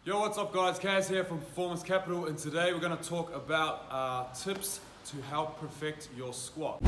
Yo, what's up guys? Kaz here from Performance Capital, and today we're going to talk about tips to help perfect your squat.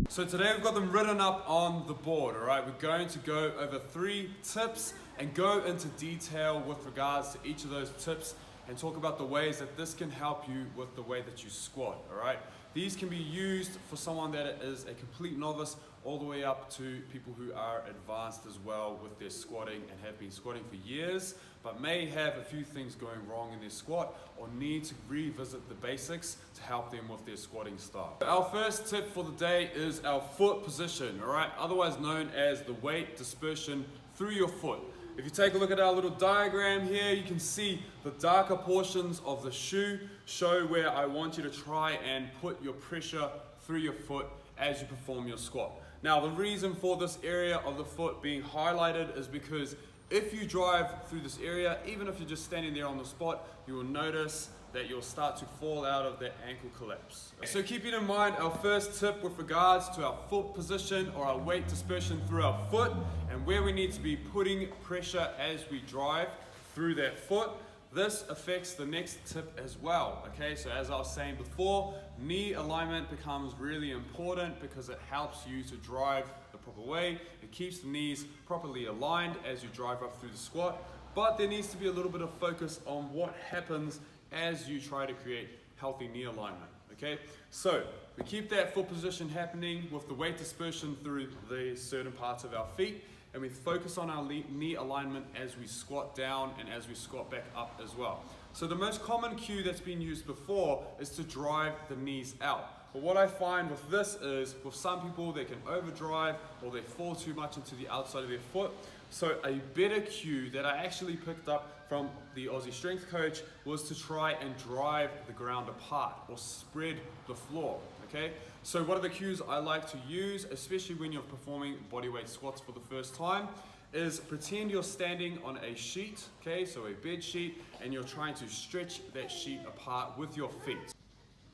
So today we've got them written up on the board, alright? We're going to go over 3 tips and go into detail with regards to each of those tips and talk about the ways that this can help you with the way that you squat, alright? These can be used for someone that is a complete novice all the way up to people who are advanced as well with their squatting and have been squatting for years, but may have a few things going wrong in their squat or need to revisit the basics to help them with their squatting style. Our first tip for the day is our foot position, alright? Otherwise known as the weight dispersion through your foot. If you take a look at our little diagram here, you can see the darker portions of the shoe show where I want you to try and put your pressure through your foot as you perform your squat. Now, the reason for this area of the foot being highlighted is because if you drive through this area, even if you're just standing there on the spot, you will notice that you'll start to fall out of that ankle collapse. So keeping in mind our first tip with regards to our foot position or our weight dispersion through our foot and where we need to be putting pressure as we drive through that foot, this affects the next tip as well, okay? So as I was saying before, knee alignment becomes really important because it helps you to drive the proper way. It keeps the knees properly aligned as you drive up through the squat, but there needs to be a little bit of focus on what happens as you try to create healthy knee alignment, okay? So we keep that foot position happening with the weight dispersion through the certain parts of our feet, and we focus on our knee alignment as we squat down and as we squat back up as well. So the most common cue that's been used before is to drive the knees out. But what I find with this is, with some people, they can overdrive or they fall too much into the outside of their foot. So a better cue that I actually picked up from the Aussie strength coach was to try and drive the ground apart or spread the floor, okay? So what are the cues I like to use, especially when you're performing bodyweight squats for the first time, is pretend you're standing on a sheet, okay, so a bed sheet, and you're trying to stretch that sheet apart with your feet.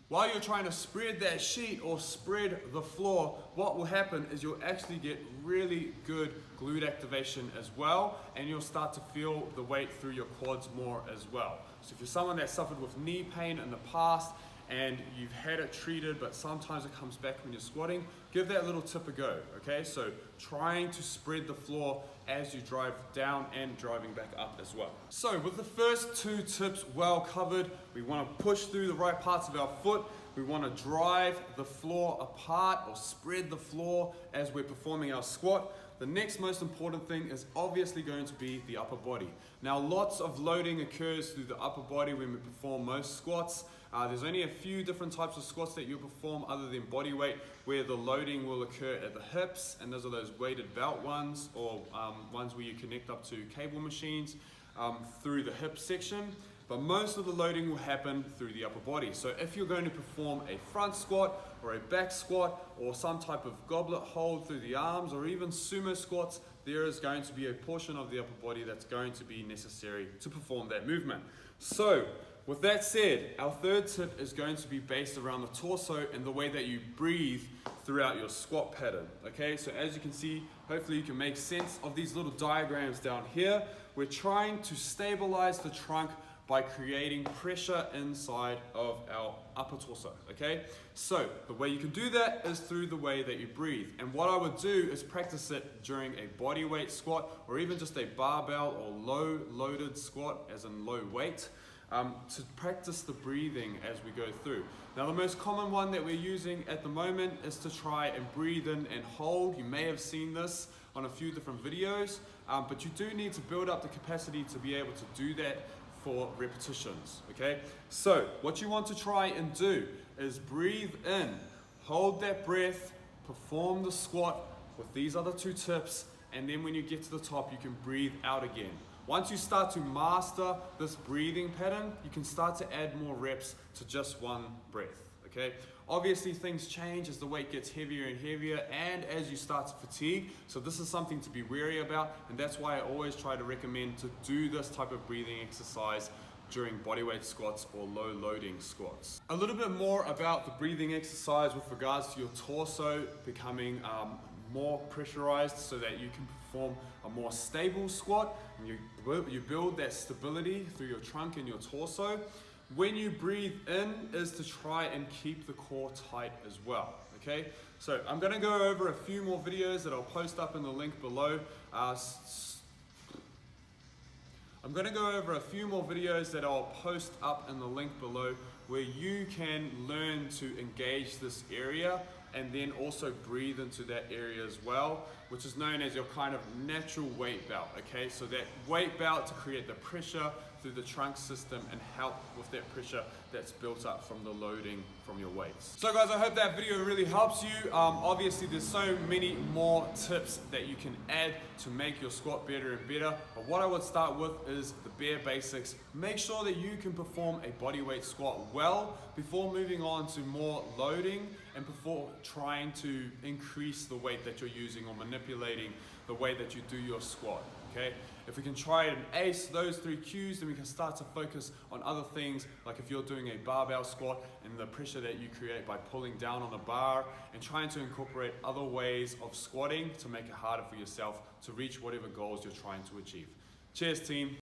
While you're trying to spread that sheet or spread the floor, what will happen is you'll actually get really good glute activation as well, and you'll start to feel the weight through your quads more as well. So if you're someone that suffered with knee pain in the past, and you've had it treated, but sometimes it comes back when you're squatting, give that little tip a go, okay? So trying to spread the floor as you drive down and driving back up as well. So with the first 2 tips well covered, we want to push through the right parts of our foot. We want to drive the floor apart or spread the floor as we're performing our squat. The next most important thing is obviously going to be the upper body. Now, lots of loading occurs through the upper body when we perform most squats. There's only a few different types of squats that you'll perform other than body weight where the loading will occur at the hips, and those are those weighted belt ones or ones where you connect up to cable machines through the hip section. But most of the loading will happen through the upper body. So if you're going to perform a front squat or a back squat or some type of goblet hold through the arms or even sumo squats, there is going to be a portion of the upper body that's going to be necessary to perform that movement. So with that said, our third tip is going to be based around the torso and the way that you breathe throughout your squat pattern, okay? So as you can see, hopefully you can make sense of these little diagrams down here. We're trying to stabilize the trunk by creating pressure inside of our upper torso, okay? So the way you can do that is through the way that you breathe. And what I would do is practice it during a body weight squat or even just a barbell or low loaded squat, as in low weight, to practice the breathing as we go through. Now, the most common one that we're using at the moment is to try and breathe in and hold. You may have seen this on a few different videos, but you do need to build up the capacity to be able to do that for repetitions, okay? So what you want to try and do is breathe in, hold that breath, perform the squat with these other 2 tips, and then when you get to the top, you can breathe out again. Once you start to master this breathing pattern, you can start to add more reps to just 1 breath, okay? Obviously things change as the weight gets heavier and heavier and as you start to fatigue, so this is something to be wary about, and that's why I always try to recommend to do this type of breathing exercise during bodyweight squats or low loading squats. A little bit more about the breathing exercise with regards to your torso becoming more pressurized so that you can perform a more stable squat, and you build that stability through your trunk and your torso. When you breathe in is to try and keep the core tight as well, okay? So I'm gonna go over a few more videos that I'll post up in the link below. I'm going to go over a few more videos that I'll post up in the link below where you can learn to engage this area and then also breathe into that area as well, which is known as your kind of natural weight belt, okay? So that weight belt to create the pressure through the trunk system and help with that pressure that's built up from the loading from your weights. So guys, I hope that video really helps you. Obviously there's so many more tips that you can add to make your squat better and better, but what I would start with is the bare basics. Make sure that you can perform a bodyweight squat well before moving on to more loading and before trying to increase the weight that you're using or manipulating the way that you do your squat, okay? If we can try and ace those 3 cues, then we can start to focus on other things, like if you're doing a barbell squat and the pressure that you create by pulling down on the bar and trying to incorporate other ways of squatting to make it harder for yourself to reach whatever goals you're trying to achieve. Cheers, team.